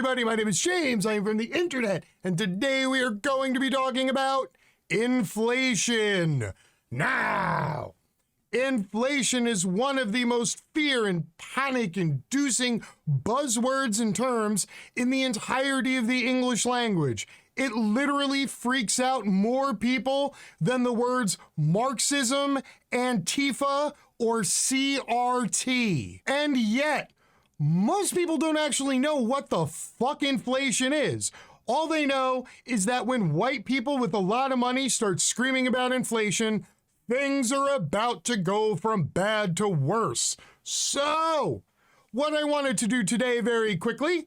everybody, my name is James, I am from the internet, and today we are going to be talking about inflation. Now, inflation is one of the most fear and panic-inducing buzzwords and terms in the entirety of the English language. It literally freaks out more people than the words Marxism, Antifa, or CRT. And yet, most people don't actually know what the fuck inflation is. All they know is that when white people with a lot of money start screaming about inflation, things are about to go from bad to worse. So, what I wanted to do today very quickly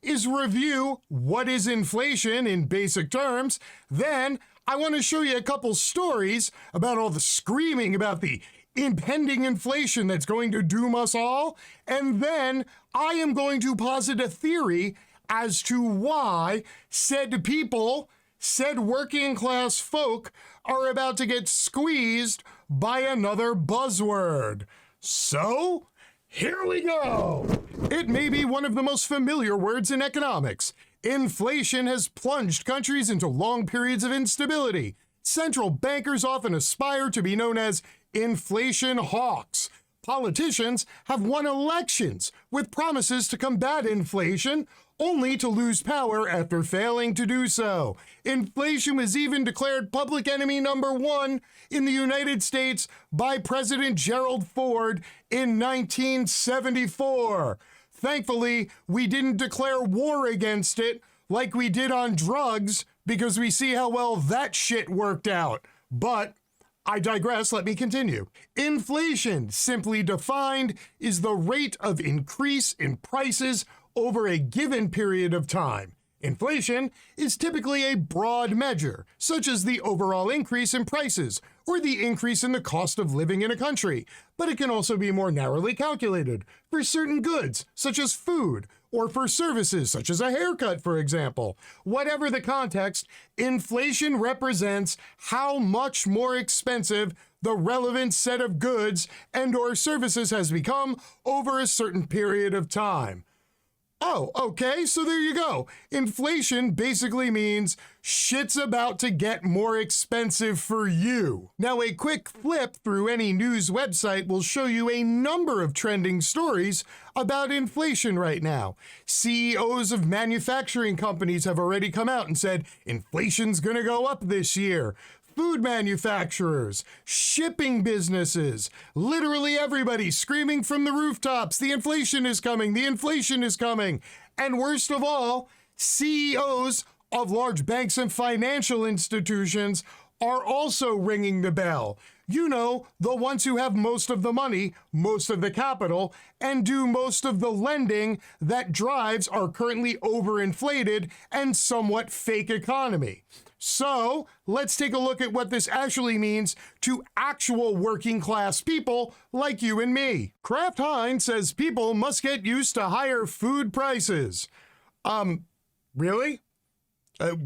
is review what is inflation in basic terms. Then I want to show you a couple stories about all the screaming about the impending inflation that's going to doom us all. And then I am going to posit a theory as to why said people, said working class folk, are about to get squeezed by another buzzword. So, here we go. It may be one of the most familiar words in economics. Inflation has plunged countries into long periods of instability. Central bankers often aspire to be known as inflation hawks. Politicians have won elections with promises to combat inflation, only to lose power after failing to do so. Inflation was even declared public enemy number one in the United States by President Gerald Ford in 1974. Thankfully, we didn't declare war against it like we did on drugs, because we see how well that shit worked out. But I digress, let me continue. Inflation, simply defined, is the rate of increase in prices over a given period of time. Inflation is typically a broad measure, such as the overall increase in prices or the increase in the cost of living in a country, but it can also be more narrowly calculated for certain goods, such as food, or for services, such as a haircut, for example. Whatever the context, inflation represents how much more expensive the relevant set of goods and/or services has become over a certain period of time. Oh, okay, so there you go. Inflation basically means shit's about to get more expensive for you. Now, a quick flip through any news website will show you a number of trending stories about inflation right now. CEOs of manufacturing companies have already come out and said inflation's gonna go up this year. Food manufacturers, shipping businesses, literally everybody screaming from the rooftops, the inflation is coming, the inflation is coming. And worst of all, CEOs of large banks and financial institutions are also ringing the bell. You know, the ones who have most of the money, most of the capital, and do most of the lending that drives our currently overinflated and somewhat fake economy. So, let's take a look at what this actually means to actual working class people like you and me. Kraft Heinz says people must get used to higher food prices. Really?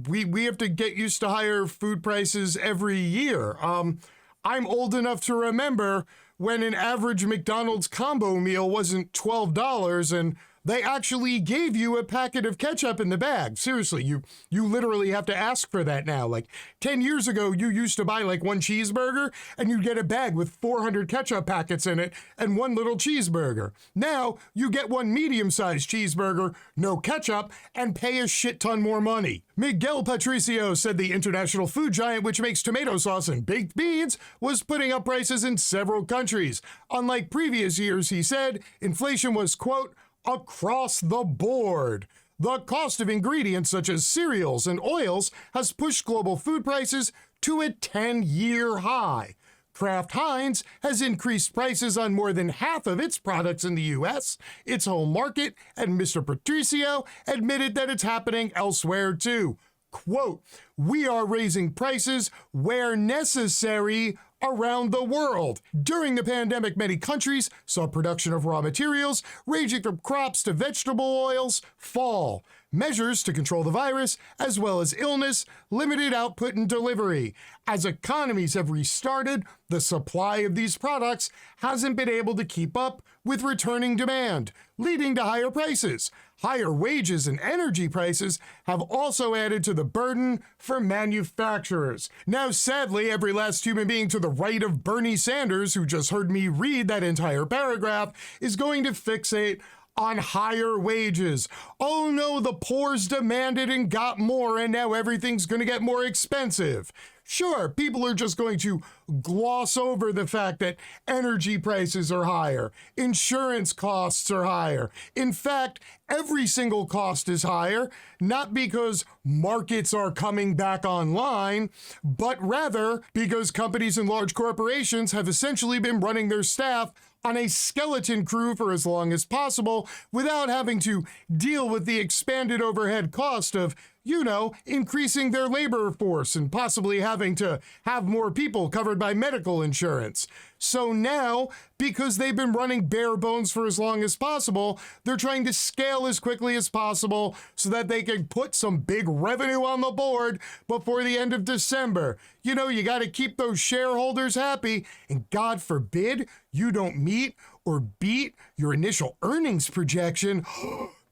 We have to get used to higher food prices every year. I'm old enough to remember when an average McDonald's combo meal wasn't $12 and they actually gave you a packet of ketchup in the bag. Seriously, you literally have to ask for that now. Like 10 years ago, you used to buy like one cheeseburger and you'd get a bag with 400 ketchup packets in it and one little cheeseburger. Now you get one medium-sized cheeseburger, no ketchup, and pay a shit ton more money. Miguel Patricio said the international food giant, which makes tomato sauce and baked beans, was putting up prices in several countries. Unlike previous years, he said, inflation was, quote, across the board. The cost of ingredients such as cereals and oils has pushed global food prices to a 10-year high. Kraft Heinz has increased prices on more than half of its products in the U.S., its home market, and Mr. Patricio admitted that it's happening elsewhere too. Quote, we are raising prices where necessary around the world. During the pandemic, many countries saw production of raw materials, ranging from crops to vegetable oils, fall. measures to control the virus, as well as illness, limited output and delivery. As economies have restarted, the supply of these products hasn't been able to keep up with returning demand, leading to higher prices. Higher wages and energy prices have also added to the burden for manufacturers. Now, sadly, every last human being to the right of Bernie Sanders, who just heard me read that entire paragraph, is going to fixate on higher wages. Oh no, the poor's demanded and got more, and now everything's going to get more expensive. Sure, people are just going to gloss over the fact that energy prices are higher, insurance costs are higher. In fact, every single cost is higher, not because markets are coming back online, but rather because companies and large corporations have essentially been running their staff on a skeleton crew for as long as possible without having to deal with the expanded overhead cost of, increasing their labor force and possibly having to have more people covered by medical insurance. So now, because they've been running bare bones for as long as possible, they're trying to scale as quickly as possible so that they can put some big revenue on the board before the end of December. You got to keep those shareholders happy, and God forbid you don't meet or beat your initial earnings projection.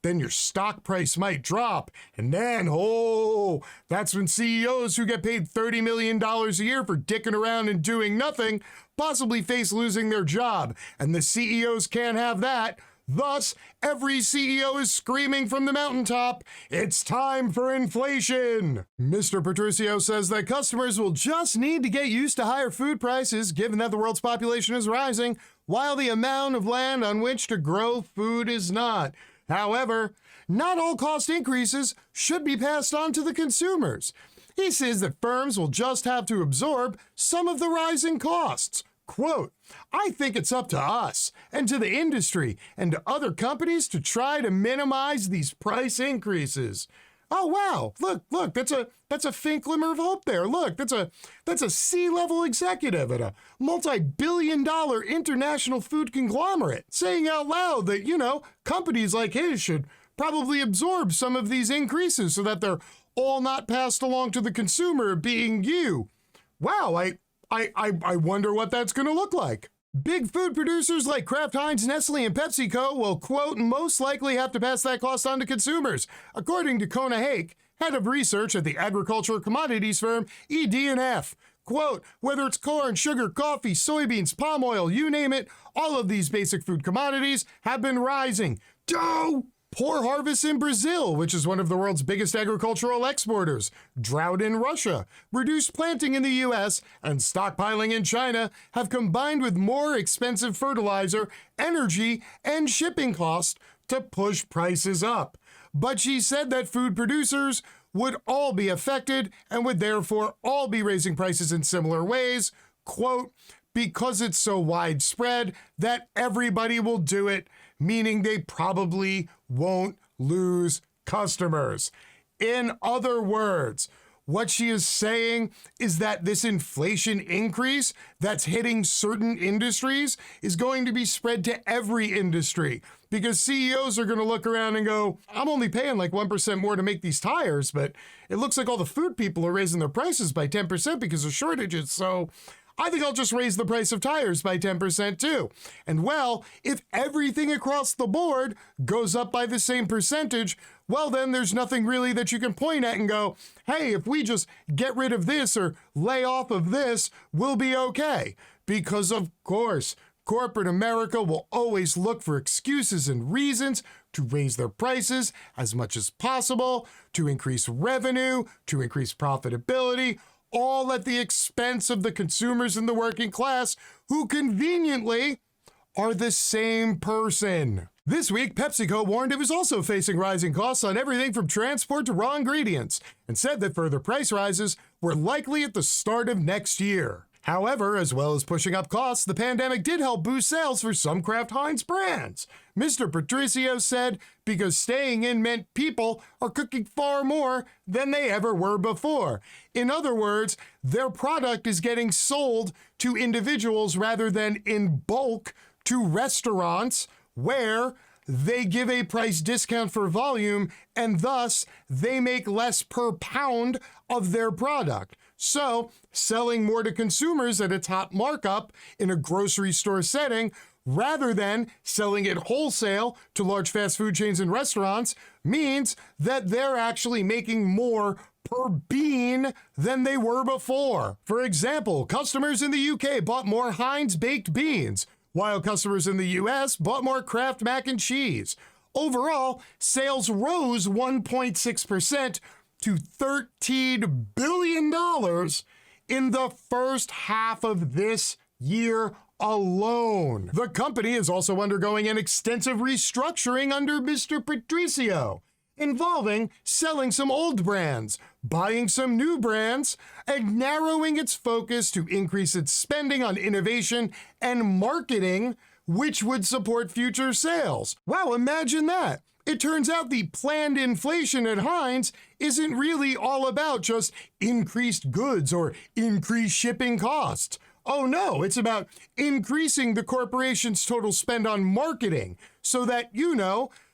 Then your stock price might drop. And then, that's when CEOs who get paid $30 million a year for dicking around and doing nothing possibly face losing their job. And the CEOs can't have that. Thus, every CEO is screaming from the mountaintop, it's time for inflation. Mr. Patricio says that customers will just need to get used to higher food prices, given that the world's population is rising, while the amount of land on which to grow food is not. However, not all cost increases should be passed on to the consumers. He says that firms will just have to absorb some of the rising costs. Quote, I think it's up to us and to the industry and to other companies to try to minimize these price increases. Oh, wow. Look, that's a faint glimmer of hope there. Look, that's a C-level executive at a multi-billion-dollar international food conglomerate saying out loud that, companies like his should probably absorb some of these increases so that they're all not passed along to the consumer, being you. Wow, I wonder what that's going to look like. Big food producers like Kraft Heinz, Nestle, and Pepsico will, quote, most likely have to pass that cost on to consumers, according to Kona Hake, head of research at the agricultural commodities firm ED&F. Quote, whether it's corn, sugar, coffee, soybeans, palm oil, you name it, all of these basic food commodities have been rising. Poor harvests in Brazil, which is one of the world's biggest agricultural exporters, drought in Russia, reduced planting in the U.S., and stockpiling in China have combined with more expensive fertilizer, energy, and shipping costs to push prices up. But she said that food producers would all be affected and would therefore all be raising prices in similar ways, quote, because it's so widespread that everybody will do it, meaning they probably won't lose customers. In other words, what she is saying is that this inflation increase that's hitting certain industries is going to be spread to every industry, because CEOs are going to look around and go, I'm only paying like 1% more to make these tires, but it looks like all the food people are raising their prices by 10% because of shortages, so I think I'll just raise the price of tires by 10% too. And well, if everything across the board goes up by the same percentage, well then there's nothing really that you can point at and go, hey, if we just get rid of this or lay off of this, we'll be okay. Because of course, corporate America will always look for excuses and reasons to raise their prices as much as possible, to increase revenue, to increase profitability, all at the expense of the consumers and the working class, who conveniently are the same person. This week, PepsiCo warned it was also facing rising costs on everything from transport to raw ingredients, and said that further price rises were likely at the start of next year. However, as well as pushing up costs, the pandemic did help boost sales for some Kraft Heinz brands. Mr. Patricio said because staying in meant people are cooking far more than they ever were before. In other words, their product is getting sold to individuals rather than in bulk to restaurants where they give a price discount for volume, and thus they make less per pound of their product. So, selling more to consumers at a top markup in a grocery store setting, rather than selling it wholesale to large fast food chains and restaurants, means that they're actually making more per bean than they were before. For example, customers in the UK bought more Heinz baked beans, while customers in the US bought more Kraft mac and cheese. Overall, sales rose 1.6% to $13 billion in the first half of this year alone. The company is also undergoing an extensive restructuring under Mr. Patricio, involving selling some old brands, buying some new brands, and narrowing its focus to increase its spending on innovation and marketing, which would support future sales. Wow, imagine that. It turns out the planned inflation at Heinz isn't really all about just increased goods or increased shipping costs. Oh no, it's about increasing the corporation's total spend on marketing so that,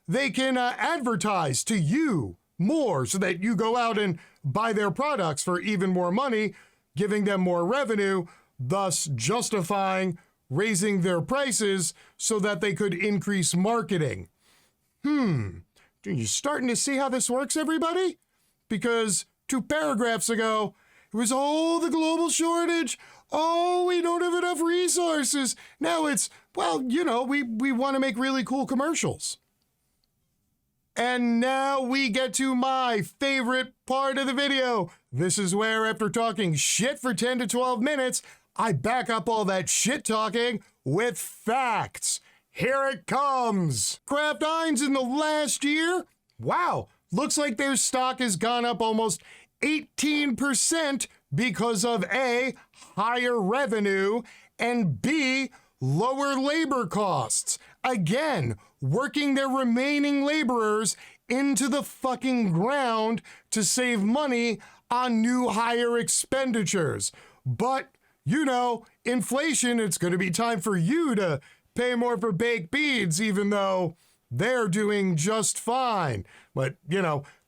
they can advertise to you more so that you go out and buy their products for even more money, giving them more revenue, thus justifying raising their prices so that they could increase marketing. Are you starting to see how this works, everybody? Because 2 paragraphs ago, it was, the global shortage. Oh, we don't have enough resources. Now it's, we want to make really cool commercials. And now we get to my favorite part of the video. This is where, after talking shit for 10 to 12 minutes, I back up all that shit talking with facts. Here it comes. Kraft Heinz in the last year, wow, looks like their stock has gone up almost 18% because of A, higher revenue, and B, lower labor costs. Again, working their remaining laborers into the fucking ground to save money on new higher expenditures. But, inflation, it's going to be time for you to pay more for baked beans, even though they're doing just fine. But,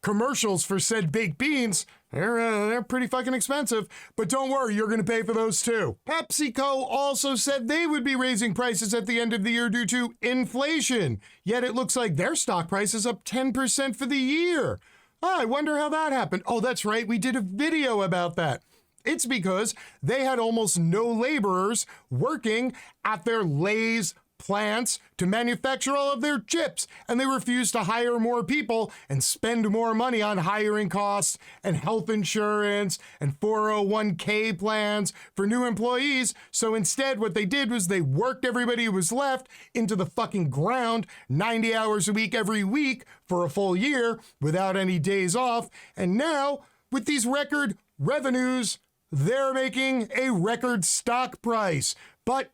commercials for said baked beans, they're pretty fucking expensive. But don't worry, you're going to pay for those too. PepsiCo also said they would be raising prices at the end of the year due to inflation. Yet it looks like their stock price is up 10% for the year. I wonder how that happened. Oh, that's right. We did a video about that. It's because they had almost no laborers working at their Lay's plants to manufacture all of their chips, and they refused to hire more people and spend more money on hiring costs and health insurance and 401k plans for new employees. So instead, what they did was they worked everybody who was left into the fucking ground 90 hours a week every week for a full year without any days off. And now, with these record revenues, they're making a record stock price. But,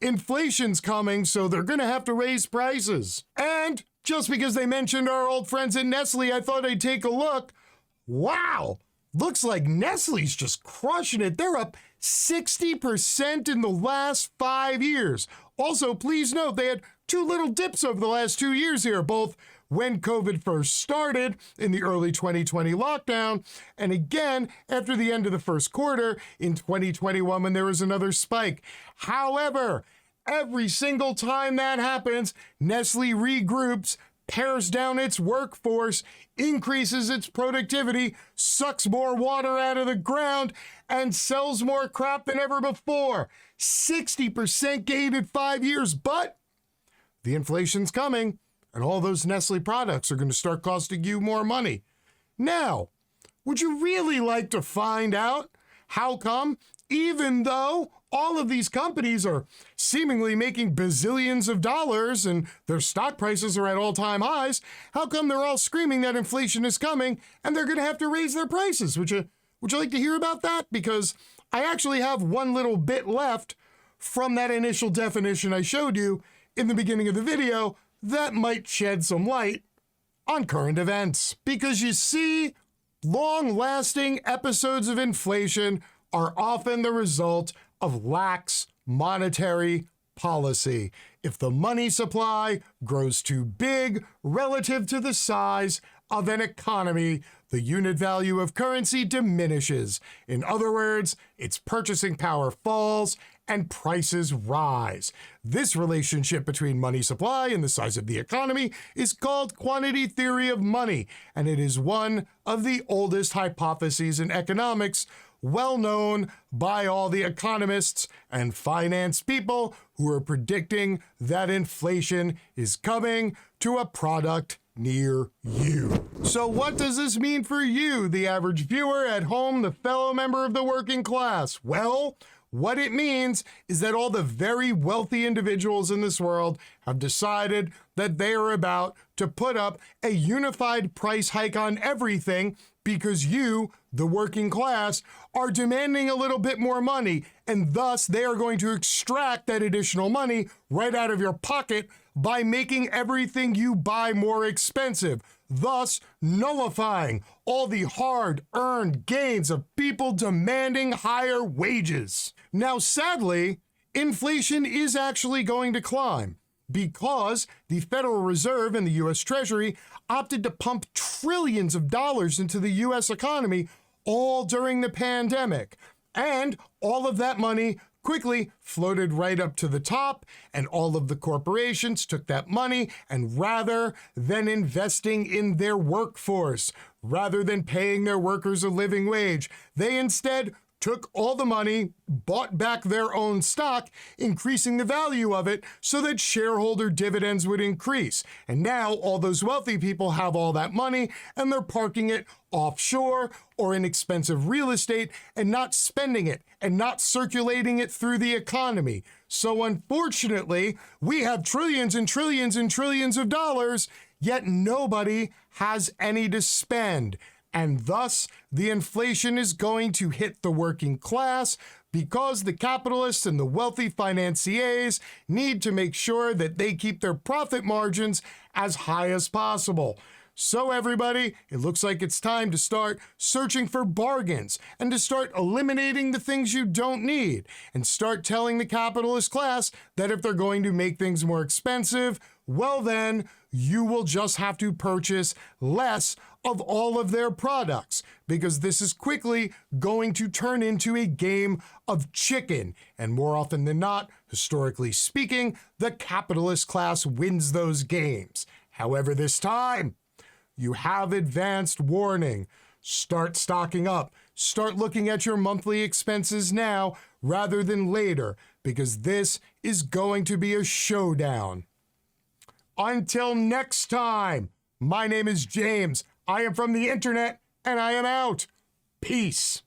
inflation's coming, so they're going to have to raise prices. And just because they mentioned our old friends at Nestle, I thought I'd take a look. Wow, looks like Nestle's just crushing it. They're up 60% in the last 5 years. Also, please note they had 2 little dips over the last 2 years here, both when COVID first started in the early 2020 lockdown, and again after the end of the first quarter in 2021 when there was another spike. However, every single time that happens, Nestle regroups, pares down its workforce, increases its productivity, sucks more water out of the ground, and sells more crap than ever before. 60% gain in 5 years, but the inflation's coming, and all those Nestle products are going to start costing you more money. Now, would you really like to find out how come, even though all of these companies are seemingly making bazillions of dollars and their stock prices are at all-time highs, how come they're all screaming that inflation is coming and they're going to have to raise their prices? Would you like to hear about that? Because I actually have one little bit left from that initial definition I showed you in the beginning of the video that might shed some light on current events. Because you see, long-lasting episodes of inflation are often the result of lax monetary policy. if the money supply grows too big relative to the size of an economy, the unit value of currency diminishes. In other words, its purchasing power falls and prices rise. This relationship between money supply and the size of the economy is called quantity theory of money, and it is one of the oldest hypotheses in economics, well known by all the economists and finance people who are predicting that inflation is coming to a product near you. So what does this mean for you, the average viewer at home, the fellow member of the working class? Well, what it means is that all the very wealthy individuals in this world have decided that they are about to put up a unified price hike on everything because you, the working class, are demanding a little bit more money, and thus they are going to extract that additional money right out of your pocket by making everything you buy more expensive, thus nullifying all the hard-earned gains of people demanding higher wages. Now, sadly, inflation is actually going to climb because the Federal Reserve and the U.S. Treasury opted to pump trillions of dollars into the U.S. economy all during the pandemic. And all of that money quickly floated right up to the top, and all of the corporations took that money, and rather than investing in their workforce, rather than paying their workers a living wage, they instead took all the money, bought back their own stock, increasing the value of it so that shareholder dividends would increase. And now all those wealthy people have all that money and they're parking it offshore or in expensive real estate and not spending it and not circulating it through the economy. So unfortunately, we have trillions and trillions and trillions of dollars, yet nobody has any to spend. And thus, the inflation is going to hit the working class because the capitalists and the wealthy financiers need to make sure that they keep their profit margins as high as possible. So everybody, it looks like it's time to start searching for bargains and to start eliminating the things you don't need and start telling the capitalist class that if they're going to make things more expensive, well then, you will just have to purchase less of all of their products because this is quickly going to turn into a game of chicken. And more often than not, historically speaking, the capitalist class wins those games. However, this time, you have advanced warning. Start stocking up. Start looking at your monthly expenses now rather than later because this is going to be a showdown. Until next time, my name is James. I am from the internet, and I am out. Peace.